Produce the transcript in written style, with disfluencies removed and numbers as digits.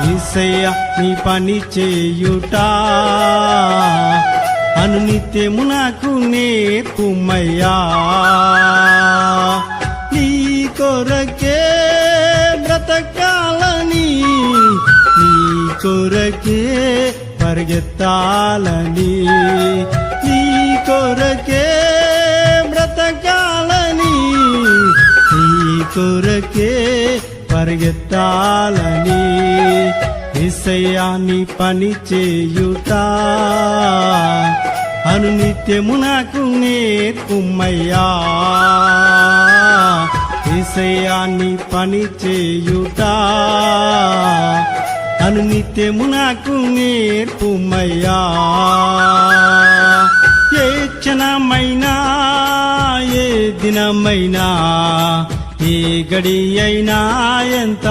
యేసయ్యా నీ పని చేయుట అనునిత్యము నాకు నేర్పుమయ్యా. నీ కొరకే బ్రతకాలని, నీ కొరకే పరిగెత్తాలని, నీ కొరకే బ్రతకాలని, నీ కొరకే పరిగెత్తాలని యేసయ్యా నీ పని చేయుట అనునిత్యము నాకు నేర్పుమయ్యా. యేసయ్యా నీ పని చేయుట అనునిత్యము నాకు నేర్పుమయ్యా. ఏ క్షణమైనా ఏ దినమైనా ఏ గడి అయినా ఎంత